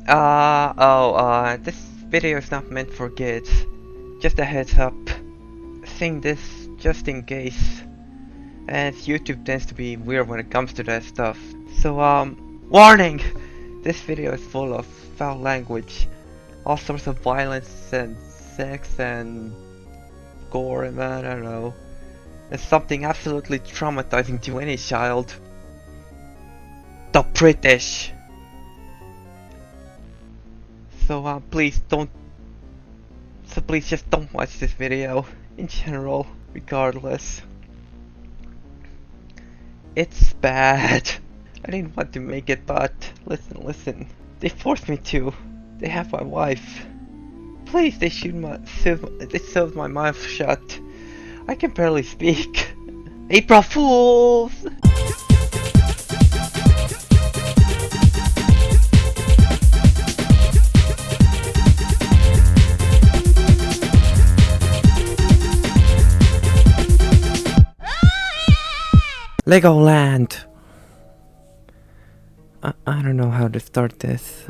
This video is not meant for kids. Just a heads up. Saying this just in case. And YouTube tends to be weird when it comes to that stuff. So, warning! This video is full of foul language. All sorts of violence and sex and gore and I don't know. It's something absolutely traumatizing to any child. The British! So please just don't watch this video in general, regardless. It's bad. I didn't want to make it, but listen. They forced me to. They have my wife. Please, they sewed my mouth shut. I can barely speak. April Fools! Legoland! I don't know how to start this.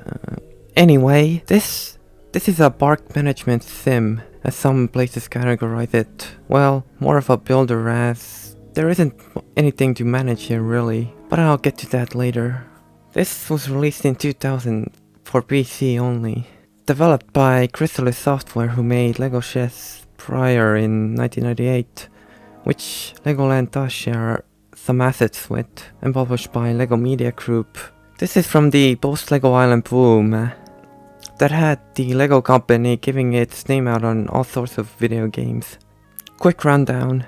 Anyway, this is a park management sim, as some places categorize it. Well, more of a builder, as there isn't anything to manage here really, but I'll get to that later. This was released in 2000 for PC only. Developed by Chrysalis Software, who made Lego Chess prior in 1998, which Legoland does share some assets with, and published by Lego Media Group. This is from the post-Lego Island boom that had the Lego company giving its name out on all sorts of video games. Quick rundown.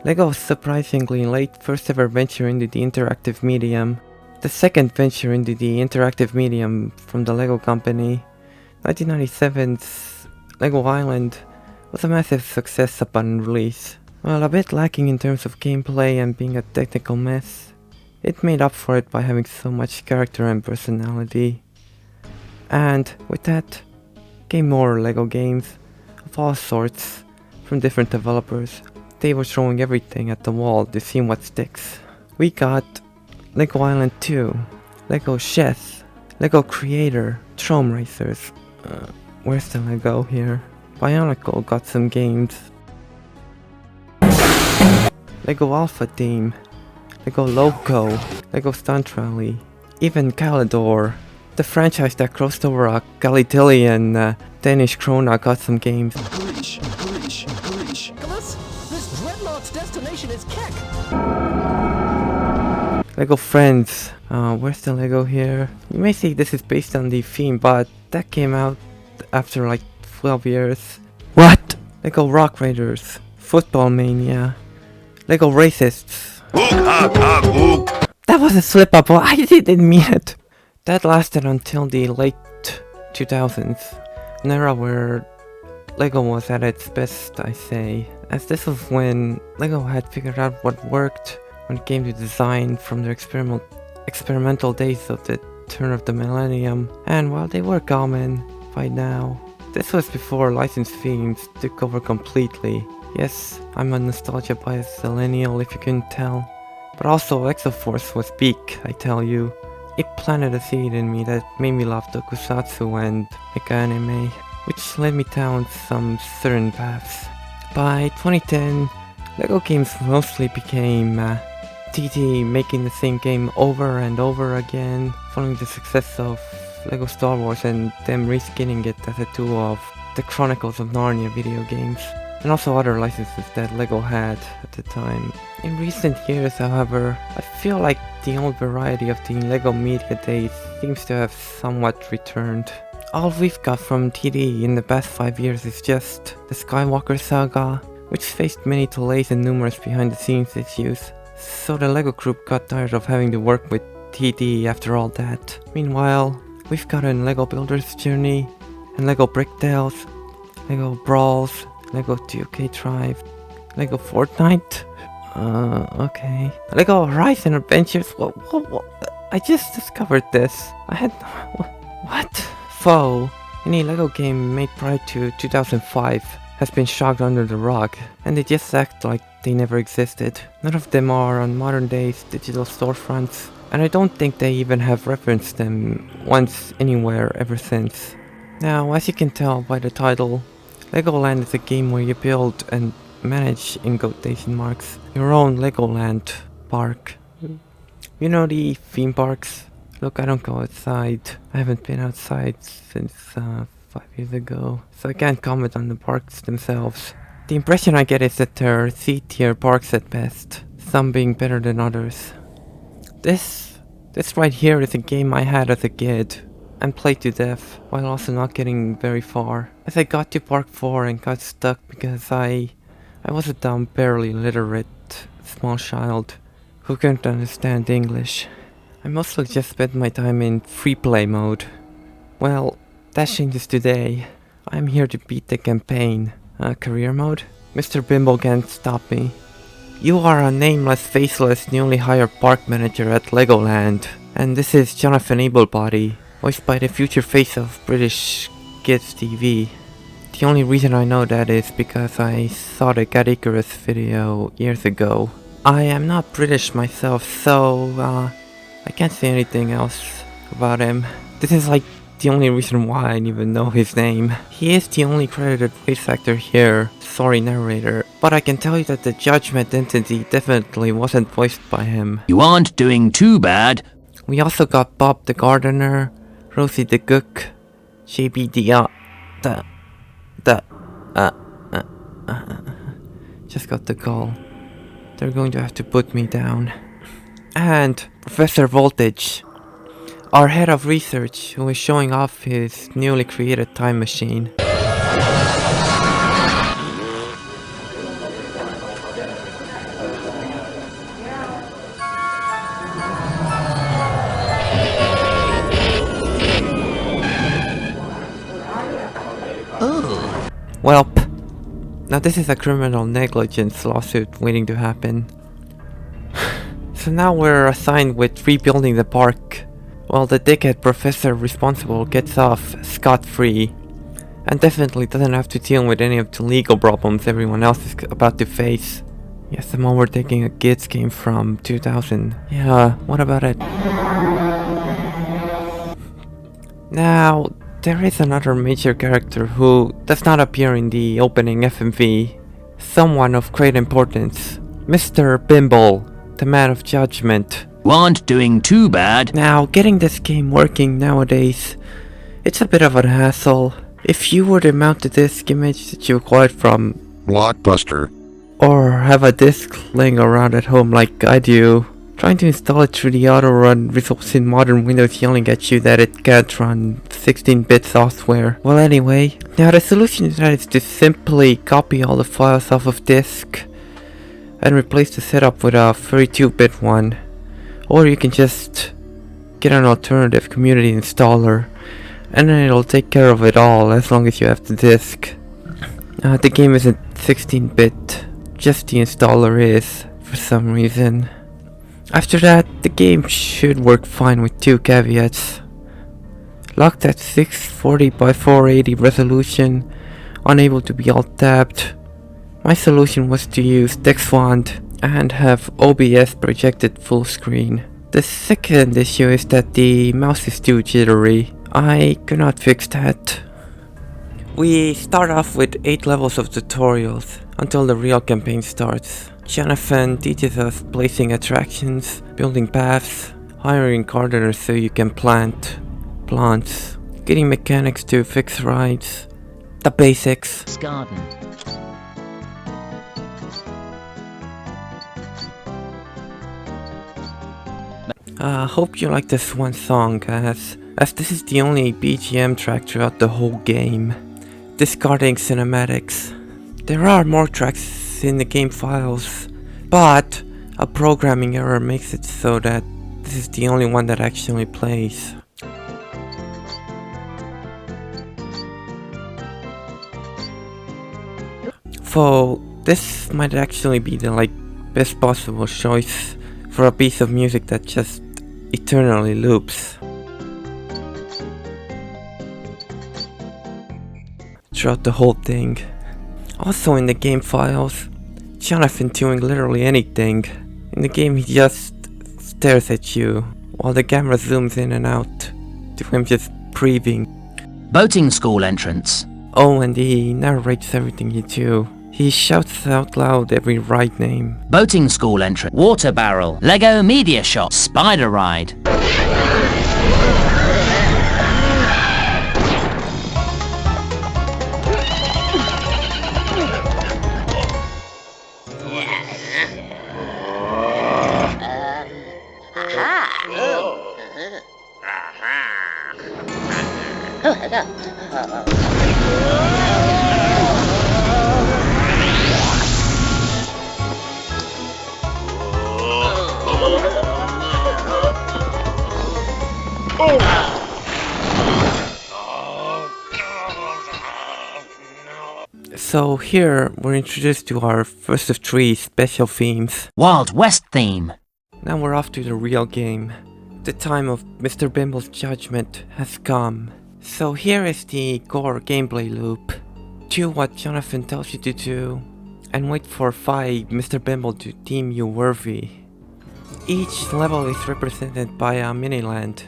Lego's surprisingly late first ever venture into the interactive medium. The second venture into the interactive medium from the Lego company. 1997's Lego Island was a massive success upon release. Well, a bit lacking in terms of gameplay and being a technical mess, it made up for it by having so much character and personality. And with that, came more Lego games of all sorts from different developers. They were throwing everything at the wall to see what sticks. We got Lego Island 2, Lego Chess, Lego Creator, Throne Racers. Where's the Lego here? Bionicle got some games. Lego Alpha Team, Lego Loco, Lego Stunt Rally, even Calidor, the franchise that crossed over a Galidillion Danish krona, got some games. Breach. This dreadnougught's destination is Keck. Lego Friends, where's the Lego here? You may say this is based on the theme, but that came out after like 12 years. What? Lego Rock Raiders, Football Mania, Lego Racists. That was a slip up, I didn't mean it. That lasted until the late 2000s, an era where Lego was at its best, I say, as this was when Lego had figured out what worked when it came to design from their experimental days of the turn of the millennium, and while they were common by now, this was before licensed themes took over completely. Yes, I'm a nostalgia biased millennial if you couldn't tell. But also Exoforce was peak, I tell you. It planted a seed in me that made me love tokusatsu and mecha anime, which led me down some certain paths. By 2010, Lego games mostly became TT making the same game over and over again, following the success of Lego Star Wars and them reskinning it as a tool of the Chronicles of Narnia video games, and also other licenses that Lego had at the time. In recent years, however, I feel like the old variety of the Lego media days seems to have somewhat returned. All we've got from TD in the past 5 years is just the Skywalker saga, which faced many delays and numerous behind the scenes issues, so the Lego group got tired of having to work with TD after all that. Meanwhile, we've gotten Lego Builder's Journey, and Lego Brick Tales, Lego Brawls, Lego 2K Drive, Lego Fortnite? Okay. Lego Horizon Adventures? What? I just discovered this. I had... What? Foe. Any Lego game made prior to 2005 has been shocked under the rug, and they just act like they never existed. None of them are on modern days digital storefronts and I don't think they even have referenced them once anywhere ever since. Now, as you can tell by the title, Legoland is a game where you build and manage, in quotation marks, your own Legoland park. You know the theme parks? Look, I don't go outside. I haven't been outside since 5 years ago, so I can't comment on the parks themselves. The impression I get is that they're C-tier parks at best, some being better than others. This right here is a game I had as a kid and played to death, while also not getting very far, as I got to Park 4 and got stuck because I was a dumb, barely literate small child who couldn't understand English. I mostly just spent my time in free play mode. Well, that changes today. I'm here to beat the campaign. Career mode? Mr. Bimbo can't stop me. You are a nameless, faceless, newly hired park manager at Legoland, and this is Jonathan Ablebody, voiced by the future face of British Kids TV. The only reason I know that is because I saw the Cat Icarus video years ago. I am not British myself, so I can't say anything else about him. This is like the only reason why I even know his name. He is the only credited voice actor here, sorry narrator, but I can tell you that the Judgment entity definitely wasn't voiced by him. You aren't doing too bad. We also got Bob the Gardener, Rosie the Cook, JB just got the call. They're going to have to put me down. And Professor Voltage, our head of research, who is showing off his newly created time machine. Welp. Now this is a criminal negligence lawsuit waiting to happen. So now we're assigned with rebuilding the park, while the dickhead professor responsible gets off scot-free, and definitely doesn't have to deal with any of the legal problems everyone else is about to face. Yes, I'm overtaking a kids game from 2000. Yeah, what about it? Now, there is another major character who does not appear in the opening FMV. Someone of great importance. Mr. Bimble, the man of judgment. You aren't doing too bad. Now, getting this game working nowadays, it's a bit of a hassle. If you were to mount a disk image that you acquired from Blockbuster, or have a disk laying around at home like I do, trying to install it through the auto run results in modern Windows yelling at you that it can't run 16-bit software. Well, anyway, now the solution to that is to simply copy all the files off of disk and replace the setup with a 32-bit one. Or you can just get an alternative community installer, and then it'll take care of it all as long as you have the disk. The game isn't 16-bit, just the installer is, for some reason. After that, the game should work fine with two caveats. Locked at 640 by 480 resolution, unable to be alt-tabbed. My solution was to use DexFont and have OBS projected full screen. The second issue is that the mouse is too jittery. I could not fix that. We start off with 8 levels of tutorials until the real campaign starts. Jonathan teaches us placing attractions, building paths, hiring gardeners so you can plant plants, getting mechanics to fix rides, the basics. Garden. Hope you like this one song, as this is the only BGM track throughout the whole game, discarding cinematics. There are more tracks in the game files, but a programming error makes it so that this is the only one that actually plays. So this might actually be the best possible choice for a piece of music that just eternally loops throughout the whole thing. Also in the game files, Jonathan doing literally anything. In the game he just stares at you while the camera zooms in and out to him just breathing. Boating school entrance. Oh, and he narrates everything you do. He shouts out loud every ride name. Boating school entrance. Water barrel. Lego media shop. Spider ride. So here we're introduced to our first of 3 special themes. Wild West theme. Now we're off to the real game. The time of Mr. Bimble's judgment has come. So here is the core gameplay loop. Do what Jonathan tells you to do, and wait for Mr. Bimble to deem you worthy. Each level is represented by a mini-land,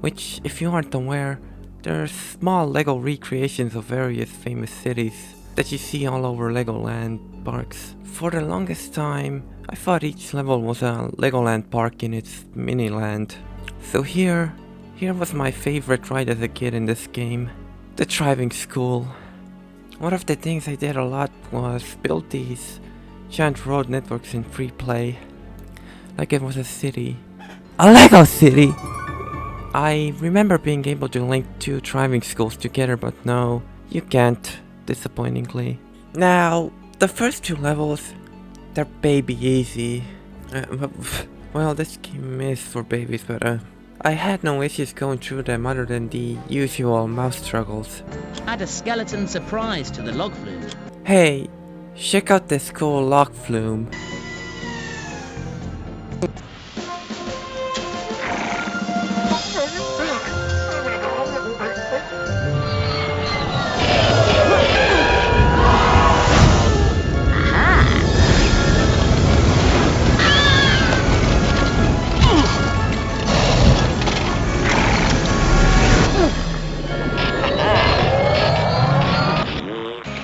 which, if you aren't aware, they're small Lego recreations of various famous cities that you see all over Legoland parks. For the longest time, I thought each level was a Legoland park in its mini-land. So here was my favorite ride as a kid in this game, the driving school. One of the things I did a lot was build these giant road networks in free play, like it was a city. A Lego city! I remember being able to link 2 driving schools together, but no, you can't, disappointingly. Now, the first 2 levels, they're baby easy. Well, this game is for babies, but I had no issues going through them other than the usual mouse struggles. Add a skeleton surprise to the log flume. Hey, check out this cool log flume.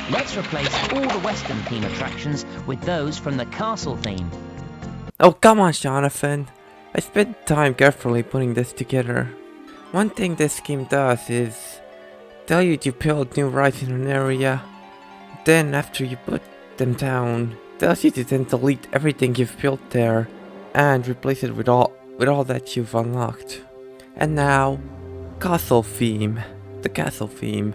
Let's replace all the Western theme attractions with those from the castle theme. Oh, come on, Jonathan. I spent time carefully putting this together. One thing this game does is tell you to build new rides in an area, then after you put them down, tells you to then delete everything you've built there and replace it with all that you've unlocked. And now, castle theme. The castle theme.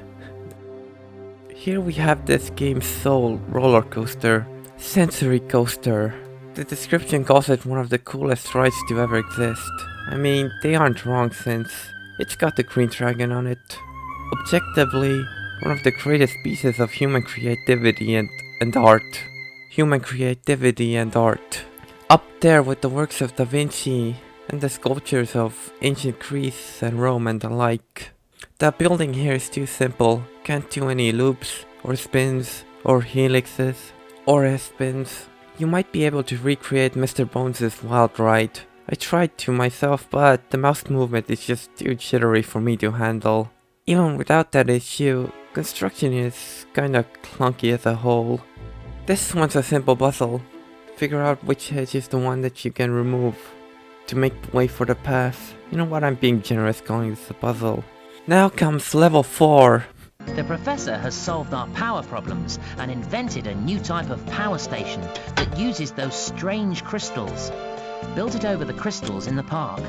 Here we have this game's sole roller coaster, Sensory Coaster. The description calls it one of the coolest rides to ever exist. I mean, they aren't wrong since it's got the green dragon on it. Objectively, one of the greatest pieces of human creativity and art. Human creativity and art. Up there with the works of Da Vinci and the sculptures of ancient Greece and Rome and the like. The building here is too simple, can't do any loops, or spins, or helixes, or S-spins. You might be able to recreate Mr. Bones' wild ride. I tried to myself, but the mouse movement is just too jittery for me to handle. Even without that issue, construction is kinda clunky as a whole. This one's a simple puzzle. Figure out which edge is the one that you can remove to make way for the path. You know what, I'm being generous calling this a puzzle. Now comes level 4. The professor has solved our power problems and invented a new type of power station that uses those strange crystals. Built it over the crystals in the park.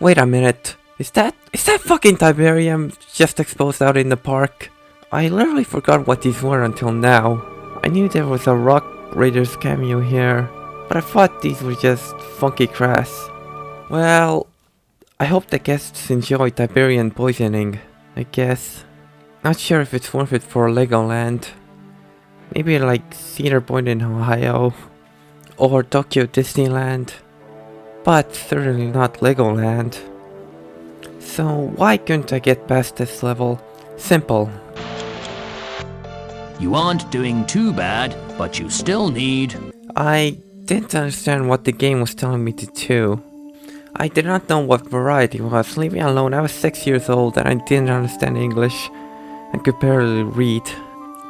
Wait a minute. Is that fucking Tiberium just exposed out in the park? I literally forgot what these were until now. I knew there was a Rock Raiders cameo here, but I thought these were just funky grass. Well, I hope the guests enjoy Tiberian poisoning, I guess. Not sure if it's worth it for Legoland. Maybe like Cedar Point in Ohio, or Tokyo Disneyland, but certainly not Legoland. So why couldn't I get past this level? Simple. You aren't doing too bad, but you still need... I didn't understand what the game was telling me to do. I did not know what variety was. Leave me alone, I was 6 years old and I didn't understand English and could barely read.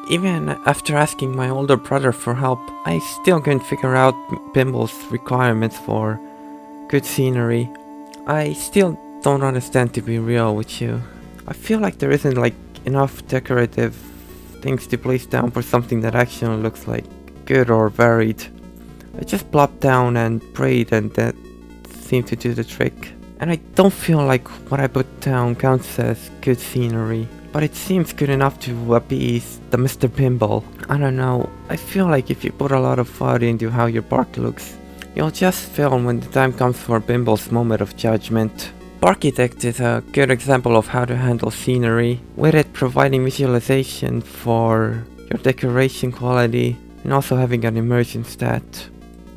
Even after asking my older brother for help, I still couldn't figure out Pimble's requirements for good scenery. I still don't understand, to be real with you. I feel like there isn't like enough decorative things to place down for something that actually looks like good or varied. I just plopped down and prayed and that seemed to do the trick. And I don't feel like what I put down counts as good scenery, but it seems good enough to appease the Mr. Pimble. I don't know, I feel like if you put a lot of thought into how your park looks, you'll just film when the time comes for Pimble's moment of judgment. Parkitect is a good example of how to handle scenery, with it providing visualization for your decoration quality and also having an immersion stat.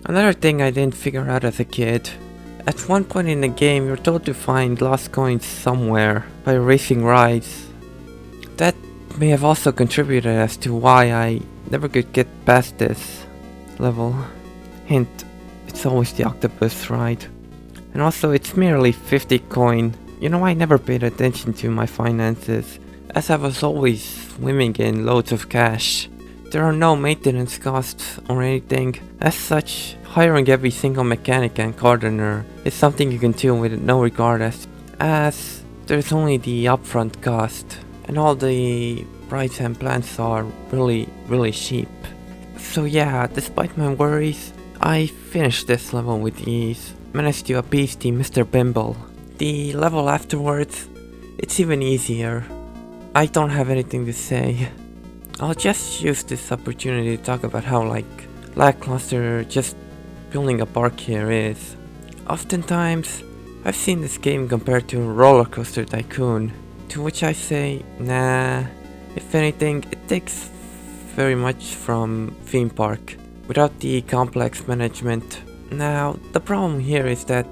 Another thing I didn't figure out as a kid. At one point in the game you're told to find lost coins somewhere by erasing rides. That may have also contributed as to why I never could get past this level. Hint, it's always the octopus ride. And also it's merely 50 coin. You know, I never paid attention to my finances, as I was always swimming in loads of cash. There are no maintenance costs or anything. As such, hiring every single mechanic and gardener is something you can do with no regard as there's only the upfront cost. And all the rides and plans are really cheap. So yeah, despite my worries, I finished this level with ease. Managed to appease the Mr. Bimble. The level afterwards, it's even easier. I don't have anything to say. I'll just use this opportunity to talk about how lackluster just building a park here is. Oftentimes, I've seen this game compared to Roller Coaster Tycoon, to which I say, nah. If anything, it takes very much from Theme Park, without the complex management. Now, the problem here is that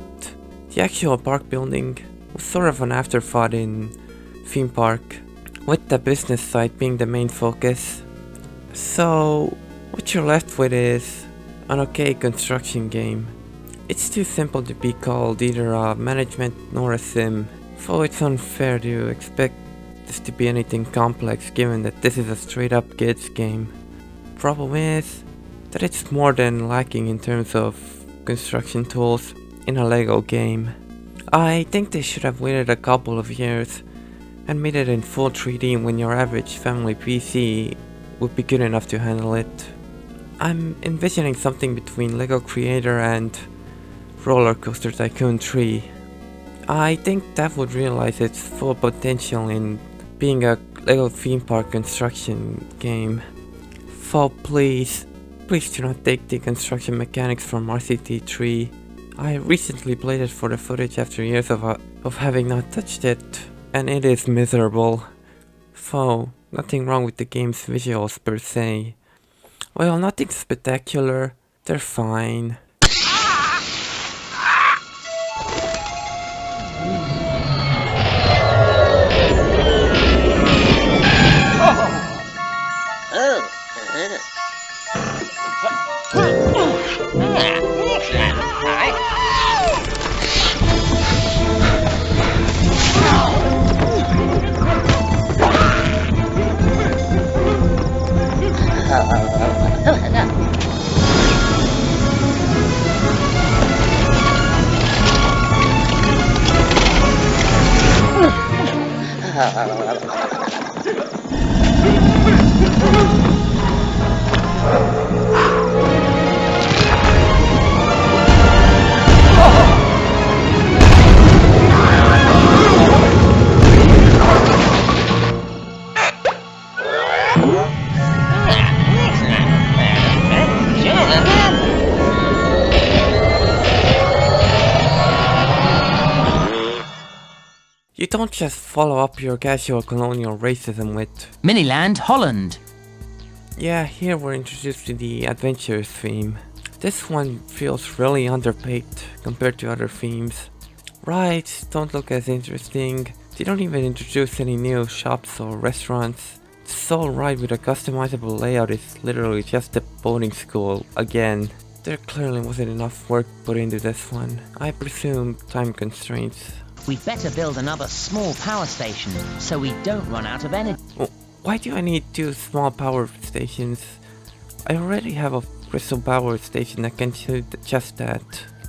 the actual park building was sort of an afterthought in Theme Park, with the business side being the main focus. So, what you're left with is an okay construction game. It's too simple to be called either a management nor a sim, so it's unfair to expect this to be anything complex given that this is a straight up kids game. Problem is that it's more than lacking in terms of construction tools in a Lego game. I think they should have waited a couple of years and made it in full 3D when your average family PC would be good enough to handle it. I'm envisioning something between Lego Creator and Roller Coaster Tycoon 3. I think that would realize its full potential in being a Lego theme park construction game. So please do not take the construction mechanics from RCT3. I recently played it for the footage after years of having not touched it, and it is miserable. So, nothing wrong with the game's visuals per se. Well, nothing spectacular, they're fine. You don't just follow up your casual colonial racism with... Miniland, Holland. Yeah, here we're introduced to the adventurous theme. This one feels really underpaid compared to other themes. Rides don't look as interesting. They don't even introduce any new shops or restaurants. The sole ride with a customizable layout is literally just a boating school again. There clearly wasn't enough work put into this one. I presume time constraints. We'd better build another small power station so we don't run out of energy. Why do I need 2 small power stations? I already have a crystal power station that can do just that.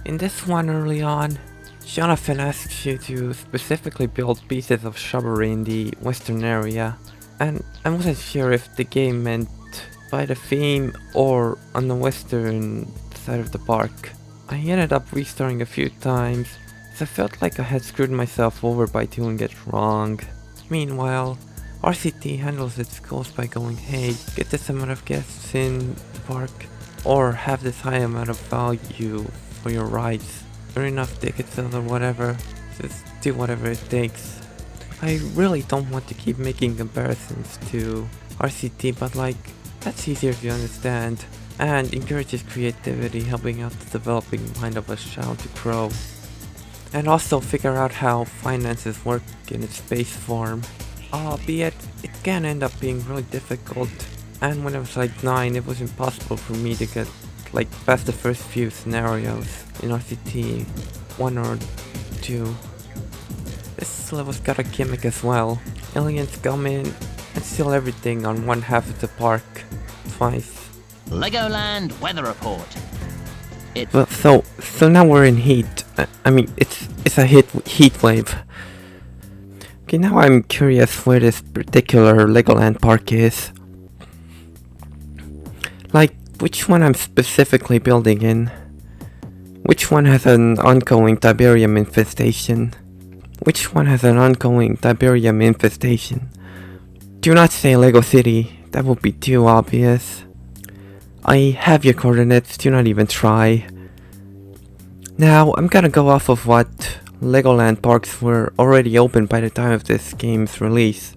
In this one early on, Jonathan asks you to specifically build pieces of shrubbery in the western area, and I wasn't sure if the game meant by the theme or on the western side of the park. I ended up restarting a few times, as I felt like I had screwed myself over by doing it wrong. Meanwhile, RCT handles its goals by going, hey, get this amount of guests in the park, or have this high amount of value for your rides, or enough tickets or whatever, just do whatever it takes. I really don't want to keep making comparisons to RCT, but like, that's easier to understand, and encourages creativity, helping out the developing mind of a child to grow. And also figure out how finances work in its base form. Albeit, it can end up being really difficult, and when I was like 9, it was impossible for me to get like past the first few scenarios in RCT 1 or 2. This level's got a gimmick as well. Aliens come in and steal everything on one half of the park twice. Legoland weather report. Well, so now we're in heat. I mean, it's a heat wave. Okay, now I'm curious where this particular Legoland park is. Like, which one I'm specifically building in? Which one has an ongoing Tiberium infestation? Which one has an ongoing Tiberium infestation? Do not say Lego City, that would be too obvious. I have your coordinates, do not even try. Now, I'm gonna go off of what Legoland parks were already open by the time of this game's release.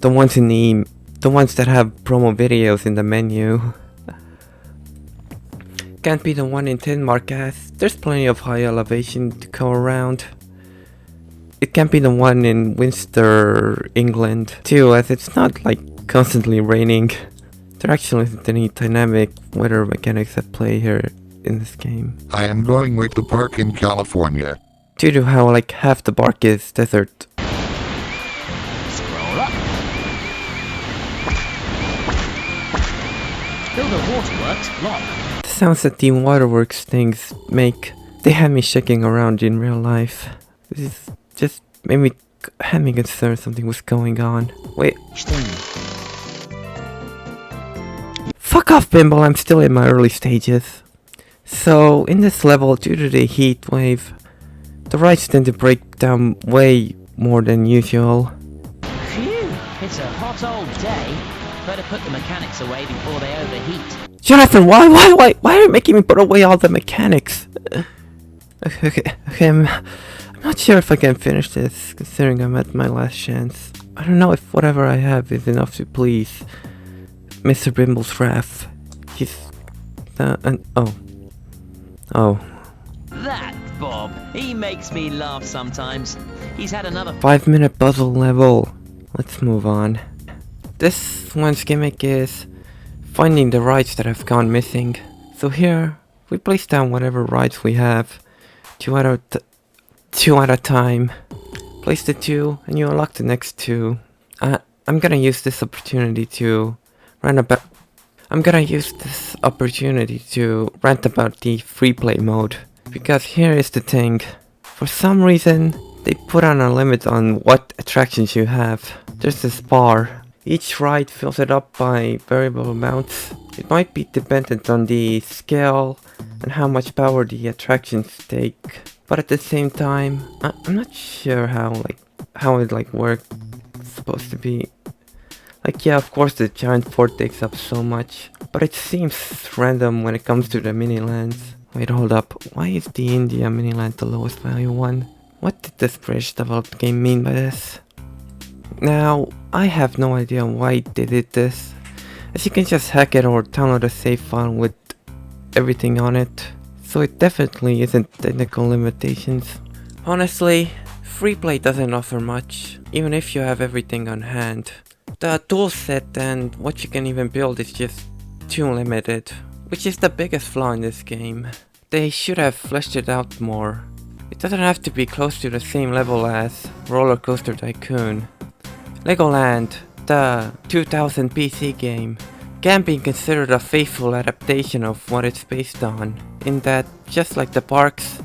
The ones that have promo videos in the menu. Can't be the one in Denmark, as there's plenty of high elevation to go around. It can't be the one in Windsor, England, too, as it's not like constantly raining. There actually isn't any dynamic weather mechanics at play here in this game. I am going with the park in California. Due to how like half the park is desert. Scroll up. Build a waterworks block. The sounds that the waterworks things make, they had me shaking around in real life. This is just made me had me concerned something was going on. Wait. Fuck off, Bimble, I'm still in my early stages. So, in this level, due to the heat wave, the rides tend to break down way more than usual. Phew, it's a hot old day. Better put the mechanics away before they overheat. Jonathan, why are you making me put away all the mechanics? Okay, I'm not sure if I can finish this, considering I'm at my last chance. I don't know if whatever I have is enough to please Mr. Bimble's wrath. He's... Oh. That Bob, he makes me laugh sometimes. He's had another 5-minute puzzle level. Let's move on. This one's gimmick is finding the rides that have gone missing. So here, we place down whatever rides we have, two at a time. Place the 2 and you unlock the next 2. I'm gonna use this opportunity to rant about the free play mode. Because here is the thing. For some reason, they put on a limit on what attractions you have. There's this bar. Each ride fills it up by variable amounts. It might be dependent on the scale and how much power the attractions take. But at the same time, I'm not sure how it works. It's supposed to be Like, yeah, of course the giant fort takes up so much, but it seems random when it comes to the mini lands. Wait, hold up. Why is the India mini land the lowest value one? What did this British developed game mean by this? Now, I have no idea why they did this, as you can just hack it or download a save file with everything on it, so it definitely isn't technical limitations. Honestly, free play doesn't offer much, even if you have everything on hand. The toolset and what you can even build is just too limited, which is the biggest flaw in this game. They should have fleshed it out more. It doesn't have to be close to the same level as Roller Coaster Tycoon. Legoland, the 2000 PC game, can be considered a faithful adaptation of what it's based on, in that, just like the parks,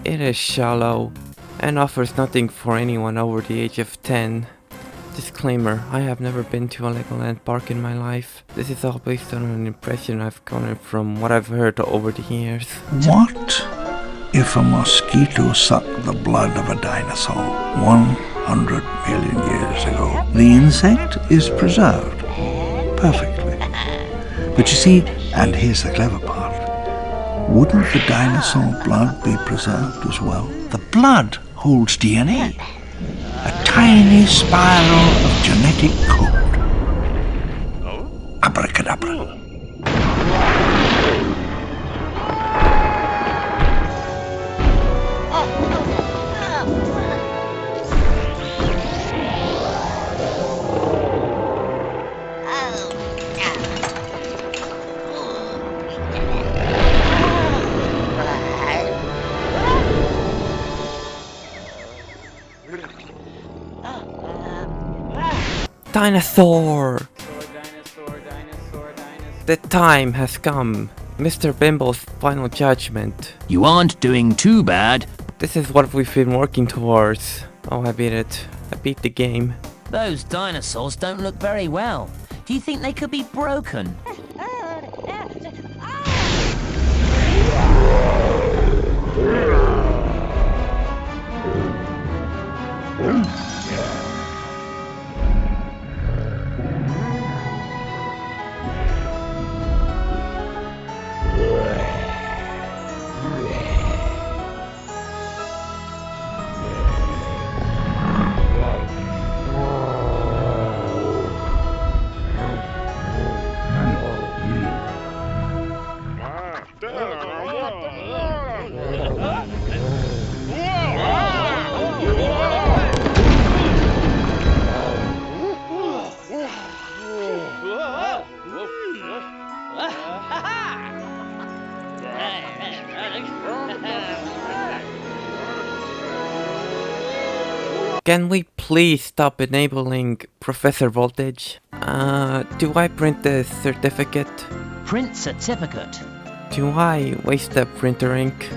it is shallow and offers nothing for anyone over the age of 10. Disclaimer, I have never been to a Legoland park in my life. This is all based on an impression I've gotten from what I've heard over the years. What if a mosquito sucked the blood of a dinosaur 100 million years ago? The insect is preserved perfectly. But you see, and here's the clever part, wouldn't the dinosaur blood be preserved as well? The blood holds DNA, a tiny spiral of genetic code. Abracadabra. Dinosaur! The time has come. Mr. Bimble's final judgment. You aren't doing too bad. This is what we've been working towards. Oh, I beat it. I beat the game. Those dinosaurs don't look very well. Do you think they could be broken? Can we please stop enabling Professor Voltage? Do I print the certificate? Print certificate. Do I waste the printer ink?